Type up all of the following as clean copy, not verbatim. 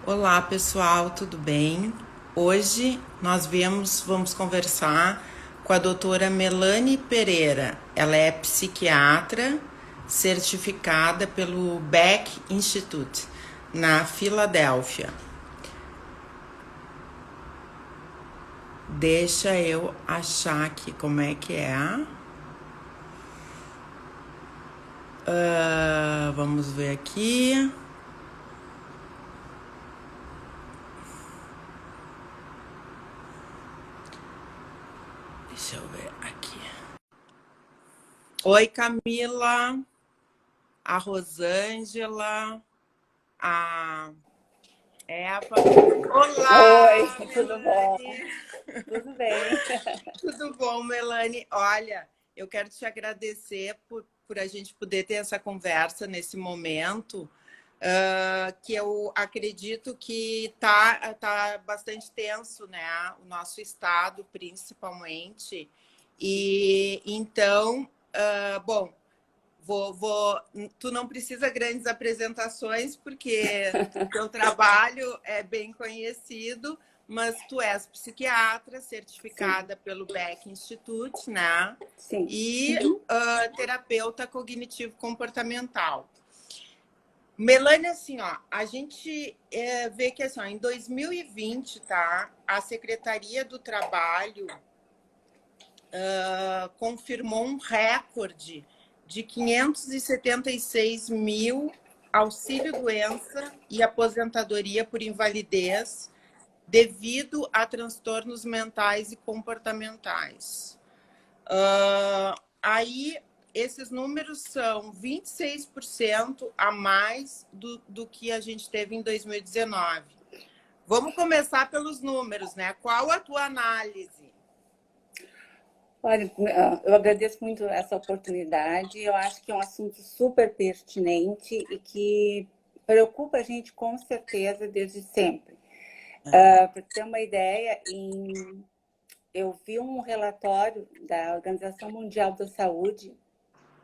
Olá, pessoal, tudo bem? Hoje vamos conversar com a doutora Melanie Pereira. Ela é psiquiatra certificada pelo Beck Institute, na Filadélfia. Deixa eu achar aqui como é que é. Vamos ver aqui. Deixa eu ver aqui. Oi, Camila, a Rosângela, a Eva. Oi, Olá, tudo bom? Melanie. Tudo bem? Tudo bom, Melanie? Olha, eu quero te agradecer por a gente poder ter essa conversa nesse momento, que eu acredito que tá bastante tenso, né? O nosso estado, principalmente. E então, bom, tu não precisa grandes apresentações, porque o teu trabalho é bem conhecido, mas tu és psiquiatra Sim, certificada pelo Beck Institute, né? sim. E Uhum. terapeuta cognitivo-comportamental. Melanie, assim, ó, a gente vê que assim, ó, em 2020, tá, a Secretaria do Trabalho confirmou um recorde de 576 mil auxílio-doença e aposentadoria por invalidez devido a transtornos mentais e comportamentais. Aí, esses números são 26% a mais do que a gente teve em 2019. Vamos começar pelos números, né? Qual a tua análise? Olha, eu agradeço muito essa oportunidade. Eu acho que é um assunto super pertinente e que preocupa a gente com certeza desde sempre. Para ter uma ideia, eu vi um relatório da Organização Mundial da Saúde,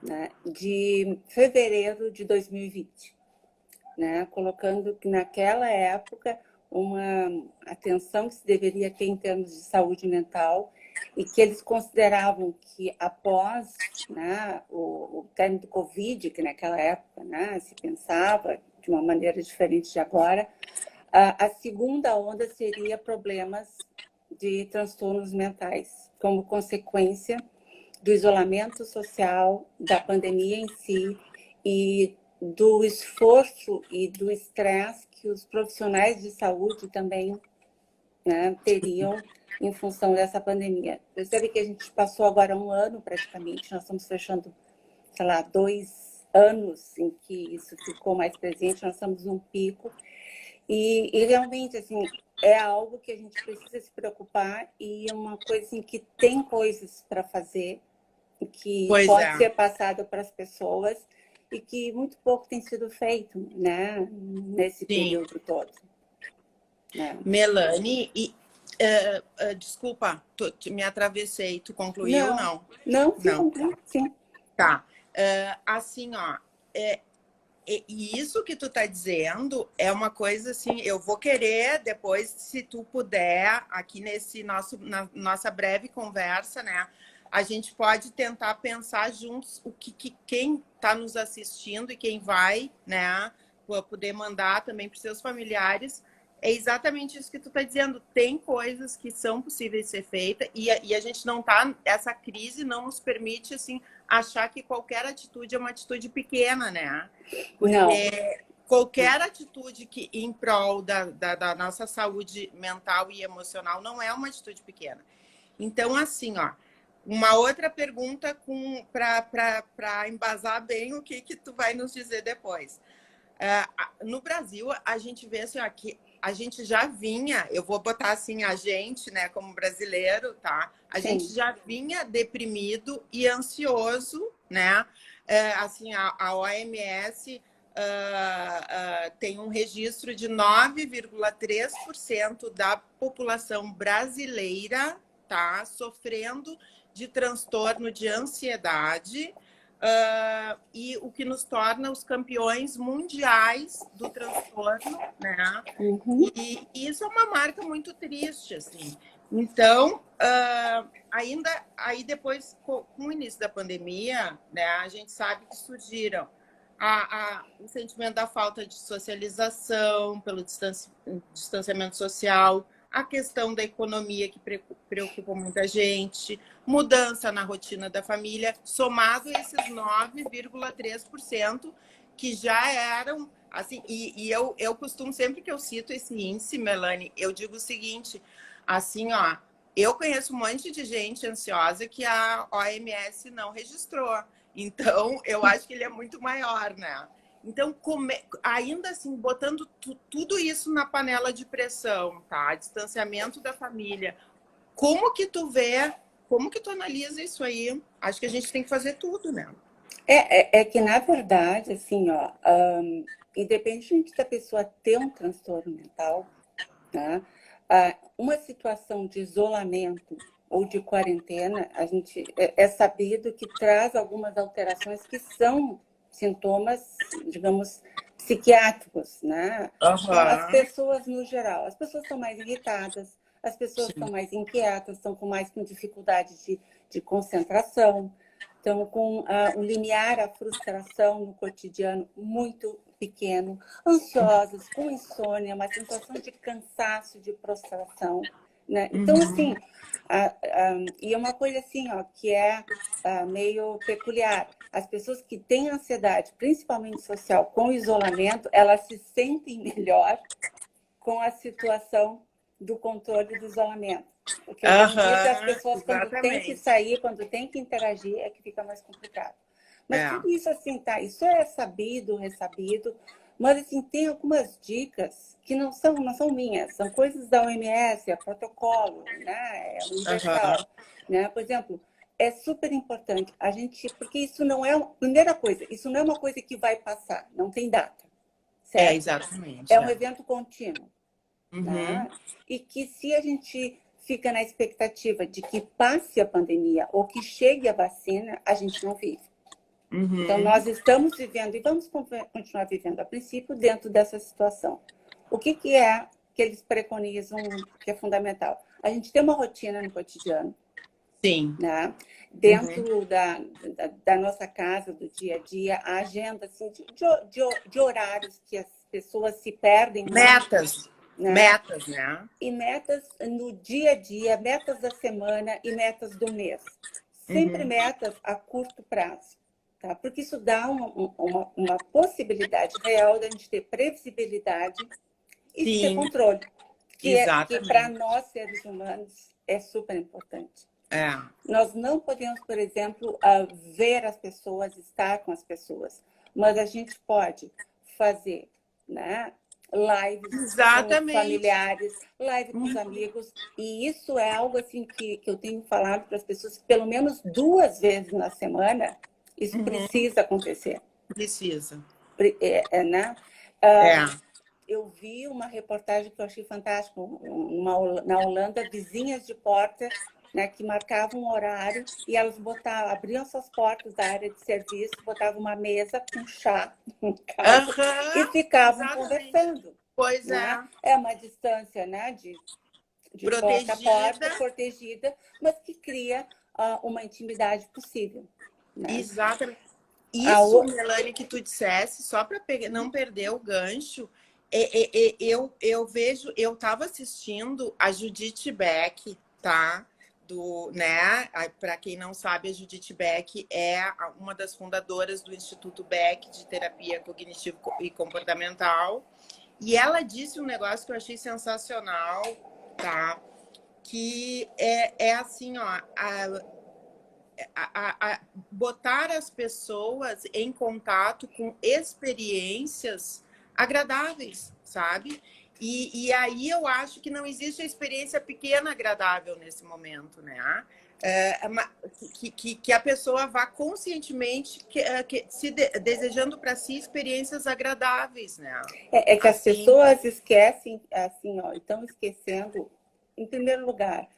né, de fevereiro de 2020. Né, colocando que naquela época uma atenção que se deveria ter em termos de saúde mental e que eles consideravam que após, né, o término do Covid, que naquela época, né, se pensava de uma maneira diferente de agora, a segunda onda seria problemas de transtornos mentais, como consequência do isolamento social, da pandemia em si e do esforço e do estresse que os profissionais de saúde também, né, teriam em função dessa pandemia. Percebe que a gente passou agora um ano praticamente, nós estamos fechando, sei lá, 2 anos em que isso ficou mais presente, nós estamos num pico e realmente, assim, é algo que a gente precisa se preocupar e é uma coisa assim, que tem coisas para fazer, que Pois pode é. ser passado para as pessoas e que muito pouco tem sido feito, né, nesse Sim. período todo. Né? Melanie, desculpa, me atravessei. Tu concluiu? Não, Não. não, sim, Não. concluí, sim. Tá. Assim, ó, e isso que tu tá dizendo é uma coisa assim, eu vou querer depois, se tu puder, aqui na nossa breve conversa, né? A gente pode tentar pensar juntos quem está nos assistindo e quem vai, né, poder mandar também para os seus familiares. É exatamente isso que tu está dizendo. Tem coisas que são possíveis de ser feitas e a gente não tá. Essa crise não nos permite assim achar que qualquer atitude é uma atitude pequena, né? Não, Porque qualquer atitude que em prol da nossa saúde mental e emocional não é uma atitude pequena. Então, assim, ó, uma outra pergunta para embasar bem o que tu vai nos dizer depois. No Brasil, a gente vê assim, ó, que a gente já vinha, eu vou botar assim, a gente, né, como brasileiro, tá? A gente sim, já vinha deprimido e ansioso, né? Assim, a OMS tem um registro de 9,3% da população brasileira, tá, sofrendo de transtorno de ansiedade, e o que nos torna os campeões mundiais do transtorno, né? E isso é uma marca muito triste, assim. Então, ainda aí depois, com o início da pandemia, né, a gente sabe que surgiram o sentimento da falta de socialização, pelo distanciamento social, a questão da economia que preocupa muita gente, mudança na rotina da família, somado a esses 9,3% que já eram, assim, e eu costumo, sempre que eu cito esse índice, Melanie, eu digo o seguinte, assim, ó, eu conheço um monte de gente ansiosa que a OMS não registrou. Então, eu acho que ele é muito maior, né? Então, ainda assim, botando tudo isso na panela de pressão, tá? Distanciamento da família. Como que tu vê, como que tu analisa isso aí? Acho que a gente tem que fazer tudo, né? É que, na verdade, assim, ó, independente da pessoa ter um transtorno mental, tá? Uma situação de isolamento ou de quarentena, é sabido que traz algumas alterações que são sintomas, digamos, psiquiátricos, né? Então, as pessoas, no geral, as pessoas estão mais irritadas, as pessoas estão mais inquietas, estão com dificuldade de concentração, estão com um limiar à frustração no cotidiano muito pequeno, ansiosas, com insônia, uma sensação de cansaço, de prostração, né? Então, assim, e é uma coisa assim, ó, que é meio peculiar. As pessoas que têm ansiedade, principalmente social, com isolamento, elas se sentem melhor com a situação do controle do isolamento. Porque eu tenho visto as pessoas, quando têm que sair, quando têm que interagir, é que fica mais complicado. Mas tudo isso, assim, tá? Isso é sabido, ressabido. Mas, assim, tem algumas dicas que não são minhas. São coisas da OMS, é protocolo, né? É universal. Né? Por exemplo, é super importante a gente... Porque isso não é... Primeira coisa, isso não é uma coisa que vai passar. Não tem data. Certo? Exatamente. É um evento contínuo. Tá? E que se a gente fica na expectativa de que passe a pandemia ou que chegue a vacina, a gente não vive. Então, nós estamos vivendo, e vamos continuar vivendo, a princípio, dentro dessa situação. O que é que eles preconizam que é fundamental? A gente tem uma rotina no cotidiano. Sim. Né? Dentro da nossa casa, do dia a dia, a agenda assim, de horários que as pessoas se perdem. Metas. Né? Metas, né? E metas no dia a dia, metas da semana e metas do mês. Sempre metas a curto prazo. Tá? Porque isso dá uma possibilidade real de a gente ter previsibilidade e de ter controle. Que para nós, seres humanos, é super importante. Nós não podemos, por exemplo, ver as pessoas, estar com as pessoas, mas a gente pode fazer, né, lives com familiares, live com os amigos, e isso é algo assim que eu tenho falado para as pessoas, que pelo menos 2 vezes na semana, isso precisa acontecer. Precisa. Né? Eu vi uma reportagem que eu achei fantástica, na Holanda, vizinhas de porta, né, que marcavam um horário e elas abriam suas portas da área de serviço, botavam uma mesa com chá em casa e ficavam conversando. Pois né? É uma distância, né, de porta a porta, protegida, mas que cria uma intimidade possível. Né? Exatamente. Isso, Melanie, que tu dissesse, só para não perder o gancho, eu vejo, eu estava assistindo a Judith Beck, tá? Né? Para quem não sabe, a Judith Beck é uma das fundadoras do Instituto Beck de Terapia Cognitivo e Comportamental. E ela disse um negócio que eu achei sensacional, tá? Que é assim, ó, botar as pessoas em contato com experiências agradáveis, sabe? E aí eu acho que não existe a experiência pequena agradável nesse momento, né? Que a pessoa vá conscientemente desejando para si experiências agradáveis, né? É que as pessoas esquecem, assim, ó, estão esquecendo, em primeiro lugar,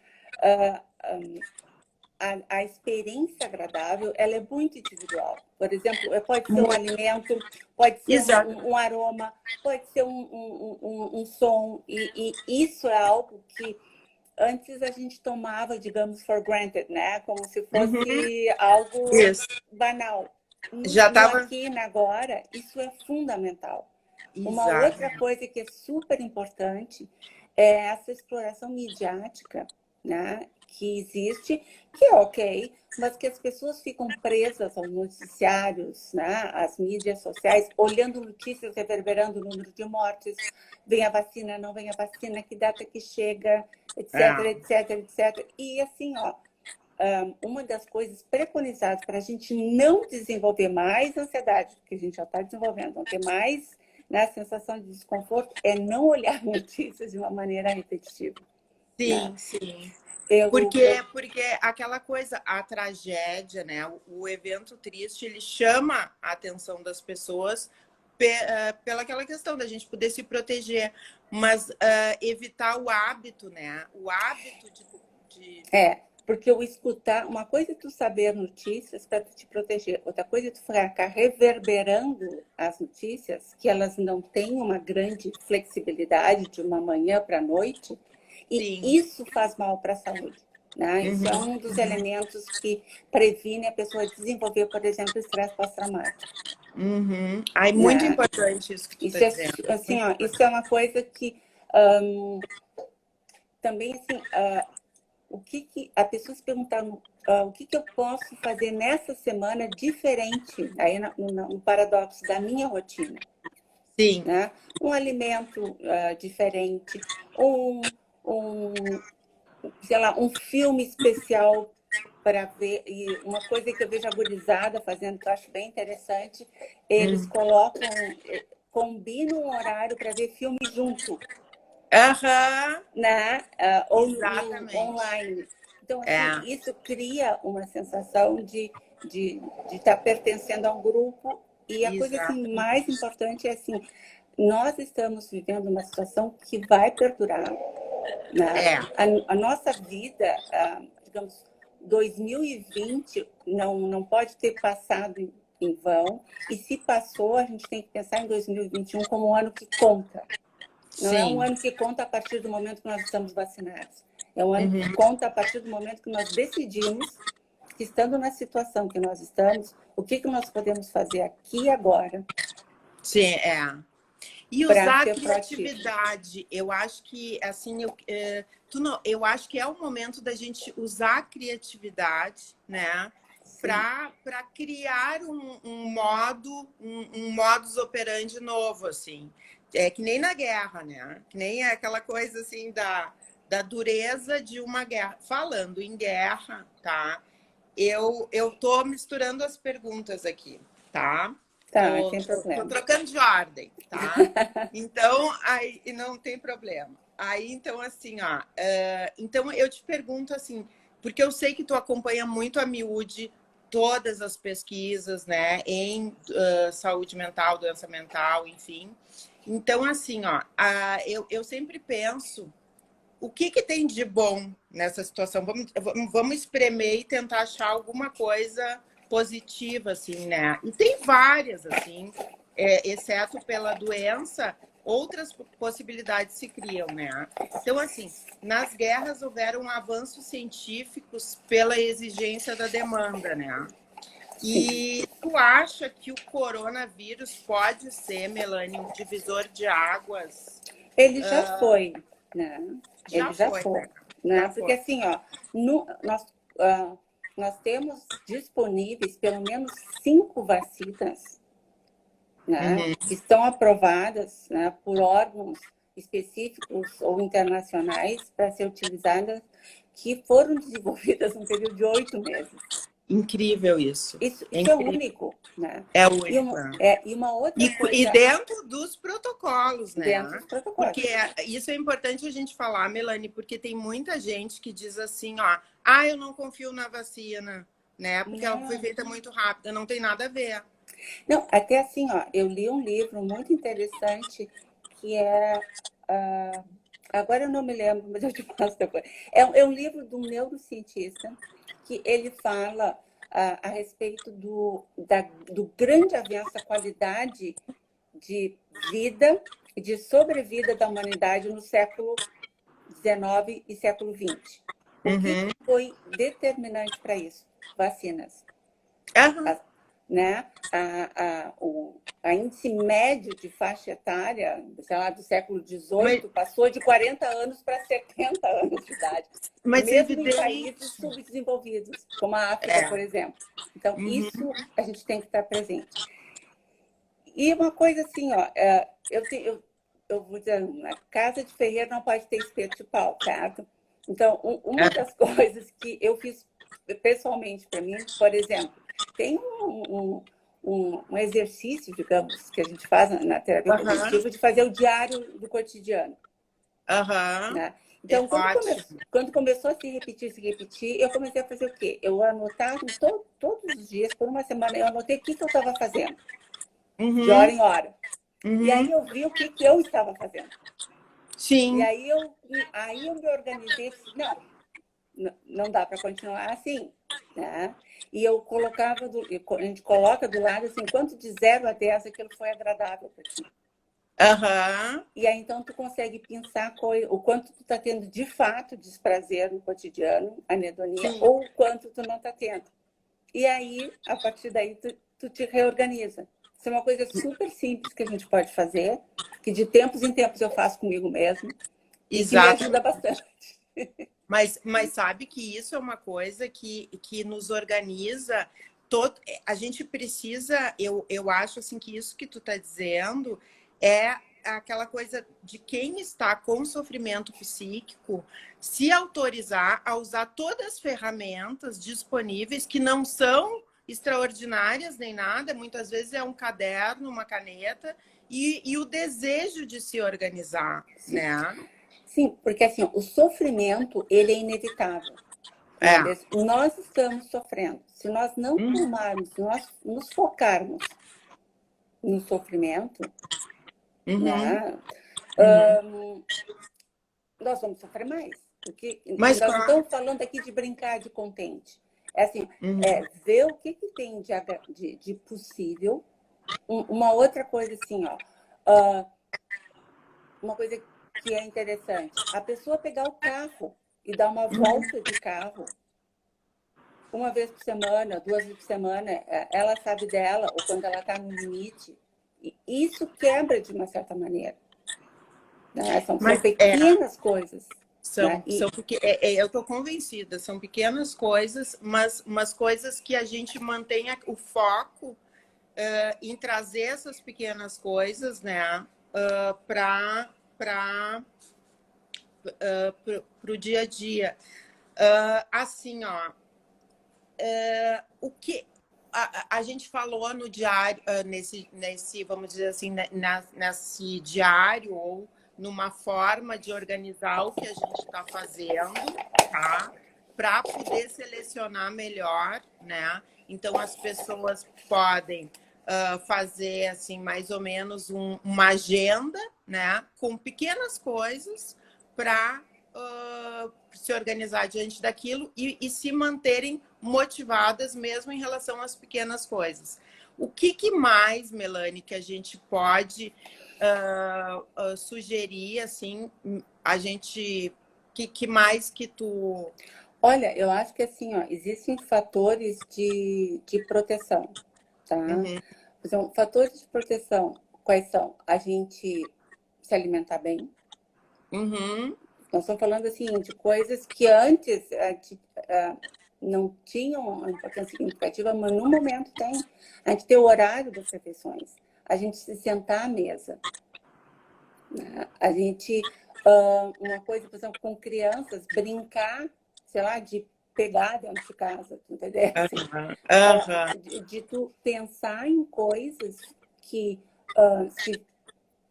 a experiência agradável, ela é muito individual. Por exemplo, pode ser um alimento, pode ser um aroma, pode ser um som, e isso é algo que antes a gente tomava, digamos, for granted, né? Como se fosse algo banal. Já estava aqui, na agora, isso é fundamental. Uma Exato. outra coisa que é super importante é essa exploração midiática, né, que existe, que é ok, mas que as pessoas ficam presas aos noticiários, né, às mídias sociais, olhando notícias, reverberando o número de mortes, vem a vacina, não vem a vacina, que data que chega, etc, etc, etc. E assim, ó, uma das coisas preconizadas para a gente não desenvolver mais ansiedade, porque a gente já está desenvolvendo, não ter mais, né, sensação de desconforto, é não olhar notícias de uma maneira repetitiva. Sim, né? sim. Eu, Porque aquela coisa, a tragédia, né? O evento triste, ele chama a atenção das pessoas pela aquela questão da gente poder se proteger, mas evitar o hábito, né? O hábito de... porque eu escutar, uma coisa é tu saber notícias para te proteger, outra coisa é tu ficar reverberando as notícias, que elas não têm uma grande flexibilidade de uma manhã para a noite, e Sim. isso faz mal para a saúde. Né? Isso é um dos elementos que previne a pessoa desenvolver, por exemplo, estresse pós-traumático. Ai, muito importante isso que tu está dizendo. Assim, ó, isso é uma coisa que também, assim, o que a pessoa se perguntar o que eu posso fazer nessa semana diferente, aí no paradoxo da minha rotina. Sim. Né? Um alimento diferente, sei lá, um filme especial para ver. E uma coisa que eu vejo a gurizada fazendo, que eu acho bem interessante, eles combinam um horário para ver filme junto. Né? Ou online. Então, assim, isso cria uma sensação de estar pertencendo a um grupo. E a coisa assim, mais importante é assim, nós estamos vivendo uma situação que vai perdurar. Né? A nossa vida, digamos, 2020 não pode ter passado em vão. E se passou, a gente tem que pensar em 2021 como um ano que conta. Não é um ano que conta a partir do momento que nós estamos vacinados. É um ano que conta a partir do momento que nós decidimos que, estando na situação que nós estamos, o que nós podemos fazer aqui e agora. Sim, E usar a criatividade. Eu acho que, assim, eu acho que é o momento da gente usar a criatividade, né? Para criar um modus operandi novo, assim. É que nem na guerra, né? Que nem aquela coisa, assim, da dureza de uma guerra. Falando em guerra, tá? Eu tô misturando as perguntas aqui, tá? Tô trocando de ordem, tá? Então, aí não tem problema. Aí, então, assim, ó, então eu te pergunto assim, porque eu sei que tu acompanha muito a miúde todas as pesquisas, né, em saúde mental, doença mental, enfim. Então, assim, ó, eu sempre penso o que tem de bom nessa situação. Vamos espremer e tentar achar alguma coisa positiva, assim, né? E tem várias, assim, exceto pela doença, outras possibilidades se criam, né? Então, assim, nas guerras houveram avanços científicos pela exigência da demanda, né? E tu acha que o coronavírus pode ser, Melanie, um divisor de águas? Ele já foi, né? Ele já foi. Né? Já porque foi. assim, ó, nós temos disponíveis pelo menos 5 vacinas, né, que estão aprovadas, né, por órgãos específicos ou internacionais para ser utilizadas, que foram desenvolvidas num período de 8 meses. Incrível isso. Isso é único, né? É único. E uma outra coisa... E dentro dos protocolos, né? Dentro dos protocolos. Porque isso é importante a gente falar, Melanie, porque tem muita gente que diz assim, ó, eu não confio na vacina, né? Porque ela foi feita muito rápida, não tem nada a ver. Não, até assim, ó, eu li um livro muito interessante que é... agora eu não me lembro, mas eu te passo depois. É um livro de um neurocientista que ele fala a respeito do grande avanço da qualidade de vida e de sobrevida da humanidade no século XIX e século XX. O que foi determinante para isso? Vacinas. Né? A índice médio de faixa etária, sei lá, do século XVIII passou de 40 anos para 70 anos de idade. Mesmo em países subdesenvolvidos, como a África, por exemplo. Então, isso a gente tem que estar presente. E uma coisa assim, ó, eu vou dizer, na casa de ferreiro não pode ter espeto de pau, certo? Então, uma das coisas que eu fiz pessoalmente para mim, por exemplo, tem um exercício, digamos, que a gente faz na terapia cognitiva de fazer o diário do cotidiano. Né? Então, quando começou a se repetir, eu comecei a fazer o quê? Eu anotava todos os dias, por uma semana, eu anotei o que eu estava fazendo, de hora em hora. E aí eu vi o que eu estava fazendo. Sim. E aí eu me organizei e disse, não dá para continuar assim, né? E eu colocava, a gente coloca do lado assim, quanto de 0 a 10 aquilo foi agradável para ti. E aí então tu consegue pensar o quanto tu está tendo de fato desprazer no cotidiano, anedonia, ou o quanto tu não está tendo. E aí, a partir daí, tu te reorganiza. Isso é uma coisa super simples que a gente pode fazer, que de tempos em tempos eu faço comigo mesmo, e que me ajuda bastante. Mas sabe que isso é uma coisa que nos organiza. A gente precisa, eu acho assim que isso que tu está dizendo é aquela coisa de quem está com sofrimento psíquico se autorizar a usar todas as ferramentas disponíveis que não são extraordinárias nem nada, muitas vezes é um caderno, uma caneta e o desejo de se organizar, né? Sim, porque assim, o sofrimento, ele é inevitável. Nós estamos sofrendo. Se nós não tomarmos, se nós nos focarmos no sofrimento, né, nós vamos sofrer mais. Porque nós não estamos falando aqui de brincar de contente. É assim, ver o que tem de possível. Uma outra coisa assim, ó, uma coisa que é interessante, a pessoa pegar o carro e dar uma volta de carro uma vez por semana, 2 vezes por semana, ela sabe dela, ou quando ela está no limite. E isso quebra de uma certa maneira. Né? São pequenas coisas. Eu estou convencida, são pequenas coisas, mas coisas que a gente mantenha o foco em trazer essas pequenas coisas, né, para o dia a dia. Assim, ó, o que a gente falou no diário, nesse, vamos dizer assim, nesse diário ou numa forma de organizar o que a gente está fazendo, tá? Para poder selecionar melhor, né? Então as pessoas podem fazer assim mais ou menos uma agenda, né? Com pequenas coisas para se organizar diante daquilo e se manterem motivadas mesmo em relação às pequenas coisas. O que mais, Melanie, que a gente pode sugerir, assim, a gente... que mais que tu... Olha, eu acho que assim, ó, existem fatores de proteção, tá? Então, fatores de proteção, quais são? A gente se alimentar bem. Nós estamos falando assim de coisas que antes não tinham uma importância significativa, mas no momento tem. A gente ter o horário das refeições, a gente se sentar à mesa, né? A gente, uma coisa, por exemplo, com crianças, brincar, sei lá, de pegar dentro de casa, entendeu? Assim, de tu pensar em coisas que se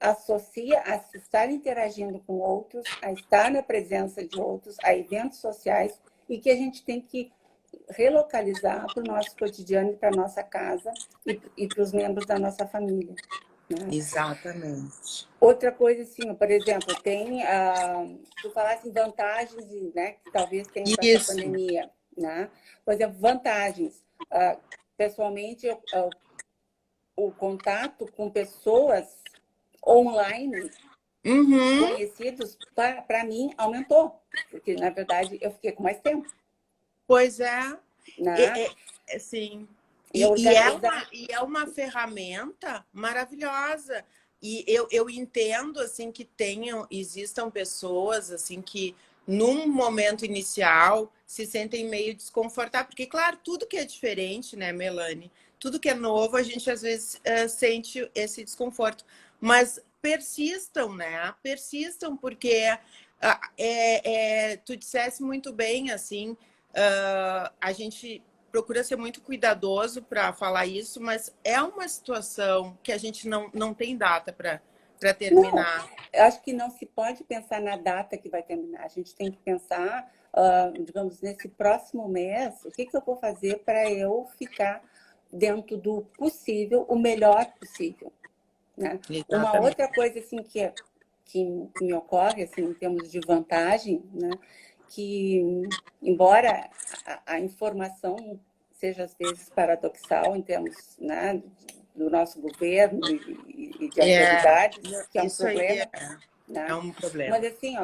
associa a se estar interagindo com outros, a estar na presença de outros, a eventos sociais, e que a gente tem que relocalizar para o nosso cotidiano e para a nossa casa e para os membros da nossa família. Né? Exatamente. Outra coisa, assim, por exemplo, tem, tu falasse em vantagens, né, que talvez tenha com essa pandemia. né? Por exemplo, vantagens. Pessoalmente, o contato com pessoas online Uhum. conhecidos, para mim, aumentou. Porque, na verdade, eu fiquei com mais tempo, Pois é. né? Sim. E E organizar. é uma ferramenta maravilhosa. E eu entendo assim que existam pessoas assim que num momento inicial se sentem meio desconfortáveis, porque claro, tudo que é diferente, né, Melanie? Tudo que é novo, a gente às vezes sente esse desconforto. Mas persistam, né? Persistam, porque tu dissesse muito bem assim, a gente procura ser muito cuidadoso para falar isso, mas é uma situação que a gente não tem data para Não, terminar. eu acho que não se pode pensar na data que vai terminar. A gente tem que pensar, digamos, nesse próximo mês, o que eu vou fazer para eu ficar dentro do possível, o melhor possível, né? Uma Exatamente. outra coisa assim que me ocorre assim em termos de vantagem, né, que embora a informação seja às vezes paradoxal em termos, né, do nosso governo e de autoridades, que é um Isso aí problema, é né? um problema. Mas assim,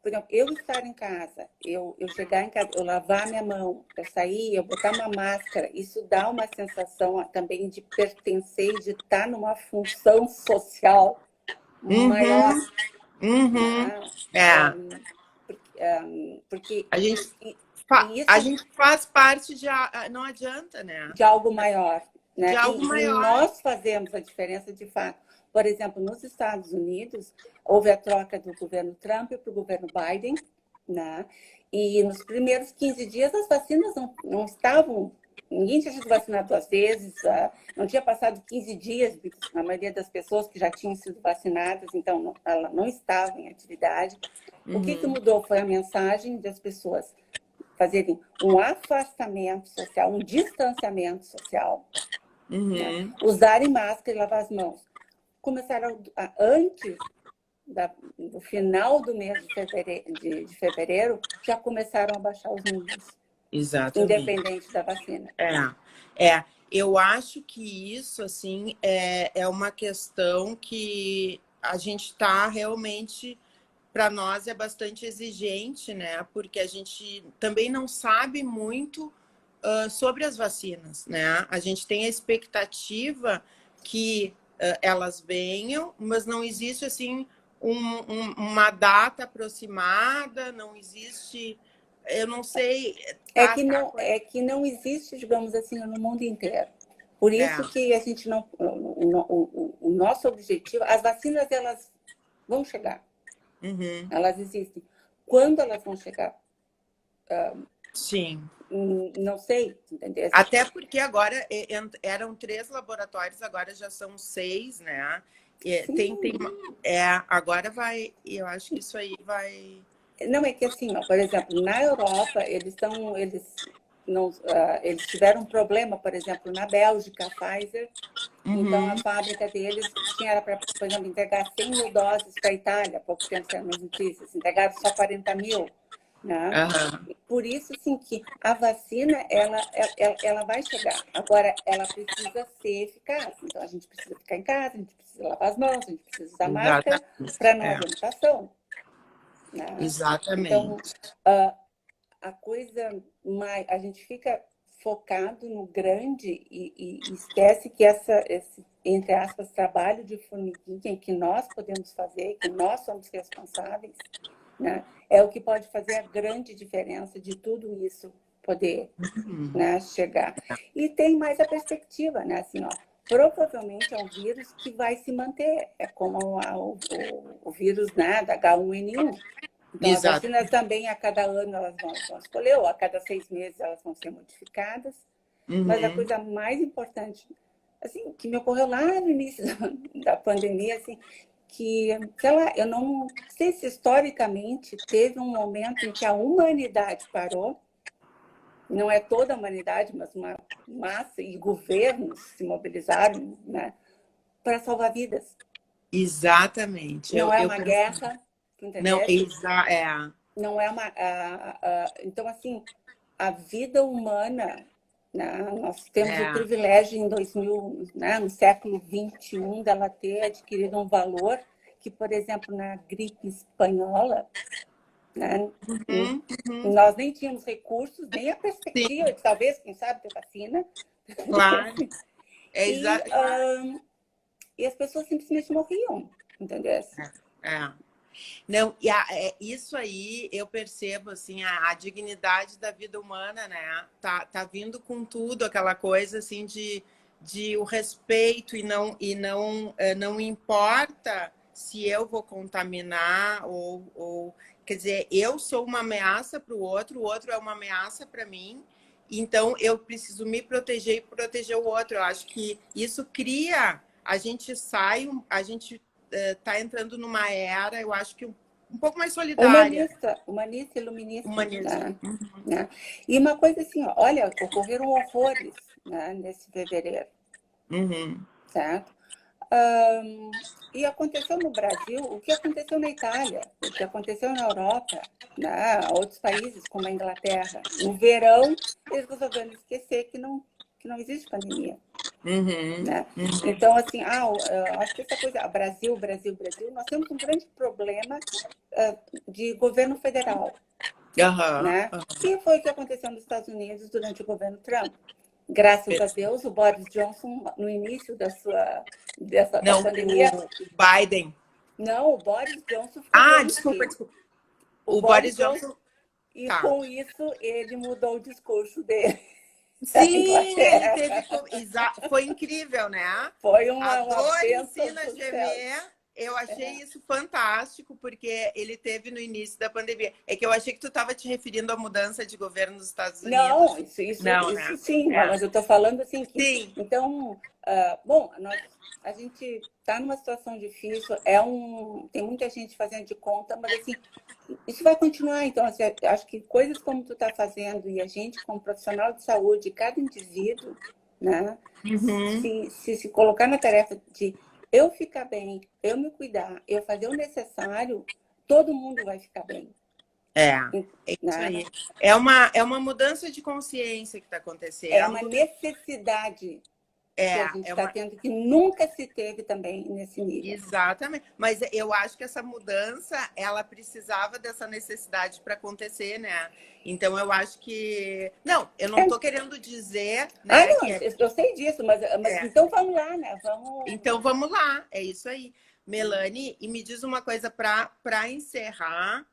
por exemplo, eu estar em casa, eu chegar em casa, eu lavar minha mão, eu sair, eu botar uma máscara, isso dá uma sensação também de pertencer e de estar numa função social maior, Uhum, uhum. né? É, Porque a gente, e a isso gente faz parte de. Não adianta, né? de algo maior, De né? algo E maior. nós fazemos a diferença de fato. Por exemplo, nos Estados Unidos, houve a troca do governo Trump para o governo Biden, né? E nos primeiros 15 dias as vacinas não estavam. Ninguém tinha sido vacinado 2 vezes, não tinha passado 15 dias, a maioria das pessoas que já tinham sido vacinadas, então ela não estava em atividade. O que Uhum, mudou foi a mensagem das pessoas fazerem um afastamento social, um distanciamento social, né? uhum. Usarem máscara e lavar as mãos. Começaram antes do final do mês de fevereiro, já começaram a baixar os números, Exatamente. independente da vacina. Eu acho que isso, assim, é uma questão que a gente está realmente, para nós, é bastante exigente, né? Porque a gente também não sabe muito sobre as vacinas, né? A gente tem a expectativa que elas venham, mas não existe, assim, uma data aproximada, não existe... Eu não sei, É que não existe, digamos assim, no mundo inteiro. Por é, isso que a gente não, o nosso objetivo, as vacinas elas vão chegar, uhum. elas existem. Quando elas vão chegar, Sim. não sei, entendeu? Até porque agora eram 3 laboratórios, agora já são 6, né? Sim. Agora vai, eu acho que isso aí vai. Não, é que assim, ó, por exemplo, na Europa, eles tiveram um problema, por exemplo, na Bélgica, a Pfizer, então a Uhum, fábrica deles era para, por exemplo, entregar 100 mil doses para a Itália, há pouco tempo saiu nas notícias, entregaram só 40 mil, né? aham, Por isso, sim, que a vacina, ela vai chegar. Agora, ela precisa ser eficaz. Então, a gente precisa ficar em casa, a gente precisa lavar as mãos, a gente precisa usar máscara exatamente. para não haver mutação, né? Então, Exatamente. a coisa mais... A gente fica focado no grande e esquece que esse, entre aspas, trabalho de formiguinha que nós podemos fazer, que nós somos responsáveis, né? É o que pode fazer a grande diferença de tudo isso poder, Uhum, né, chegar. E tem mais a perspectiva, né? Assim, ó, provavelmente é um vírus que vai se manter, é como o vírus, né, da H1N1. Então, as exato. vacinas também, a cada ano, elas vão escolher, ou a cada 6 meses elas vão ser modificadas. Mas a Uhum, coisa mais importante, assim, que me ocorreu lá no início da pandemia, assim, que, sei lá, eu não sei se historicamente teve um momento em que a humanidade parou, não é toda a humanidade, mas uma massa e governos se mobilizaram, né, para salvar vidas. exatamente. Não é Eu uma penso, guerra, não, entendesse? não é uma... então, assim, a vida humana, né? Nós temos o privilégio em 2000, né, no século XXI, dela ter adquirido um valor que, por exemplo, na gripe espanhola, né, nós nem tínhamos recursos, nem a perspectiva Sim, de talvez, quem sabe, ter vacina. claro. É E, exato. e as pessoas simplesmente morriam, entendeu? É. Não, e isso aí eu percebo assim a dignidade da vida humana, né? Tá vindo com tudo aquela coisa assim de o respeito não importa se eu vou contaminar ou quer dizer, eu sou uma ameaça para o outro é uma ameaça para mim. Então eu preciso me proteger e proteger o outro. Eu acho que isso cria, a gente está entrando numa era, eu acho que um pouco mais solidária. Humanista, iluminista. Humanista. Né? E uma coisa assim, ó, olha, ocorreram horrores, né, nesse fevereiro, certo? E aconteceu no Brasil o que aconteceu na Itália, o que aconteceu na Europa, né, outros países como a Inglaterra. No verão, eles resolveram esquecer que não existe pandemia. Né? Então, assim, acho que essa coisa, Brasil, nós temos um grande problema de governo federal, né? Que foi o que aconteceu nos Estados Unidos durante o governo Trump. Graças a Deus, o Boris Johnson, no início da pandemia... O Biden. Não, o Boris Johnson ficou doente. Desculpa. O Boris Johnson... E com isso, ele mudou o discurso dele. Sim, ele teve... Foi incrível, né? Foi A dor bênção ensina a do gemer. céu. Eu achei isso fantástico, porque ele teve no início da pandemia. É que eu achei que tu estava te referindo à mudança de governo nos Estados Unidos. Não, isso sim, mas eu estou falando assim que... Sim. Então, bom, a gente está numa situação difícil, tem muita gente fazendo de conta, mas assim, isso vai continuar. Então, assim, acho que coisas como tu está fazendo e a gente, como profissional de saúde, cada indivíduo, né, se colocar na tarefa de eu ficar bem, eu me cuidar, eu fazer o necessário, todo mundo vai ficar bem. É isso aí. É uma mudança de consciência que está acontecendo. É uma necessidade que a gente está tendo, que nunca se teve também nesse nível. Exatamente. Mas eu acho que essa mudança, ela precisava dessa necessidade para acontecer, né? Então, eu acho que... Não, eu não estou querendo dizer... Né, não, eu sei disso, mas então vamos lá, né? Então, vamos lá. É isso aí. Melanie, e me diz uma coisa para encerrar...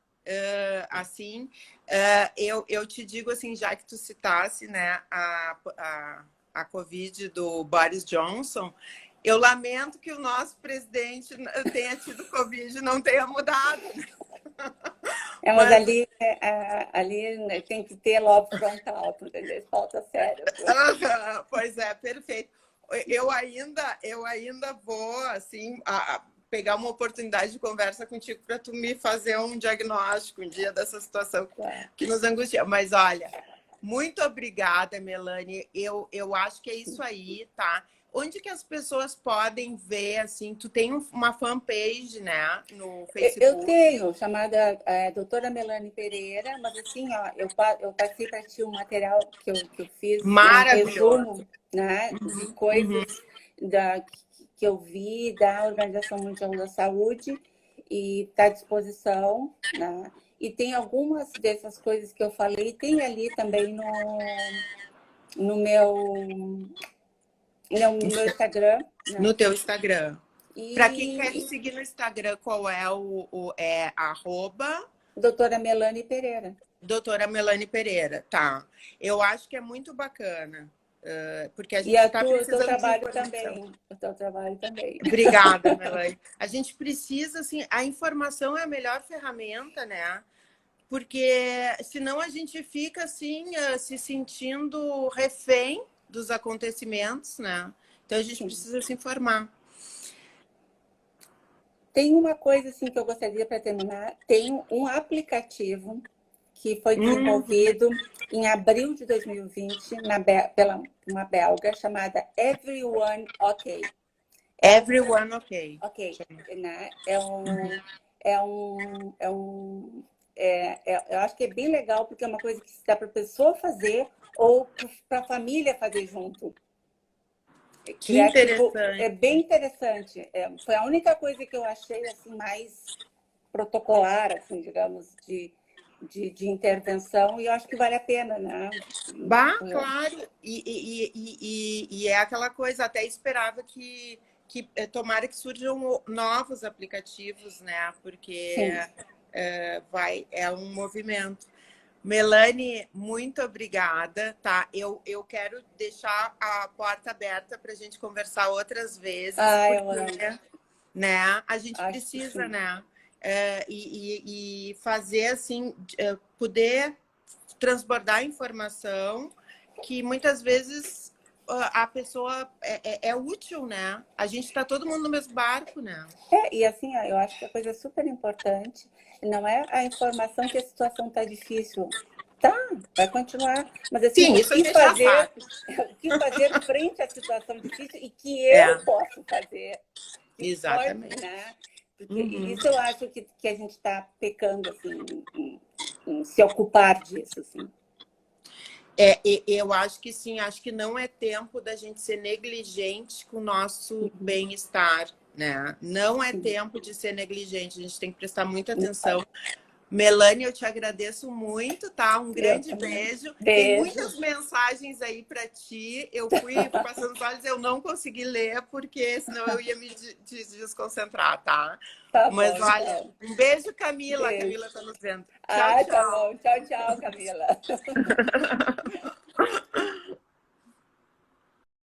eu te digo assim, já que tu citasse, né, a Covid do Boris Johnson, eu lamento que o nosso presidente tenha tido Covid e não tenha mudado. Mas ali tem que ter logo frontal, entendeu? Falta sério. Pois é, perfeito. Eu ainda vou, assim... pegar uma oportunidade de conversa contigo para tu me fazer um diagnóstico um dia dessa situação que nos angustia. Mas olha, muito obrigada, Melanie. Eu acho que é isso aí, tá? Onde que as pessoas podem ver, assim, tu tem uma fanpage, né, no Facebook? Eu tenho, chamada Doutora Melanie Pereira, mas assim, ó, eu passei para ti um material que eu fiz, um resumo, né, de coisas que eu vi da Organização Mundial da Saúde e está à disposição, né? E tem algumas dessas coisas que eu falei, tem ali também no meu Instagram. Né? No teu Instagram. Para quem quer te seguir no Instagram, qual é é arroba? Doutora Melanie Pereira. Doutora Melanie Pereira, tá. Eu acho que é muito bacana. Porque a gente está precisando o teu trabalho também. Obrigada, Melanie. A gente precisa, assim, a informação é a melhor ferramenta, né? Porque senão a gente fica, assim, se sentindo refém dos acontecimentos, né? Então a gente precisa se informar. Tem uma coisa, assim, que eu gostaria para terminar. Tem um aplicativo que foi desenvolvido em abril de 2020 pela uma belga chamada Everyone OK. Everyone OK. OK, né? É um eu acho que é bem legal, porque é uma coisa que dá para a pessoa fazer ou para a família fazer junto. Que interessante. É bem interessante. Foi a única coisa que eu achei assim, mais protocolar, assim, digamos, de intervenção, e eu acho que vale a pena, né? Claro. E é aquela coisa, até esperava que tomara que surjam novos aplicativos, né? Porque é um movimento. Melanie, muito obrigada, tá? Eu quero deixar a porta aberta para a gente conversar outras vezes, porque, né? A gente precisa, né? E fazer assim, poder transbordar informação que muitas vezes a pessoa é útil, né? A gente está todo mundo no mesmo barco, né? E assim, eu acho que a coisa super importante não é a informação que a situação está difícil. Tá, vai continuar. Mas assim, sim, isso a gente já sabe. O que fazer frente à situação difícil e que eu posso fazer. Exatamente. Pode, né? Porque isso eu acho que a gente está pecando, assim, em se ocupar disso, assim. Eu acho que sim, acho que não é tempo da gente ser negligente com o nosso bem-estar, né? Não é tempo de ser negligente, a gente tem que prestar muita atenção. Melanie, eu te agradeço muito, tá? Um grande beijo. Tem muitas mensagens aí para ti. Eu fui passando os olhos, eu não consegui ler, porque senão eu ia me desconcentrar, tá? Mas bom, olha, então. Um beijo, Camila. A Camila tá nos vendo. Tchau, tchau. Tá bom. Tchau, Camila.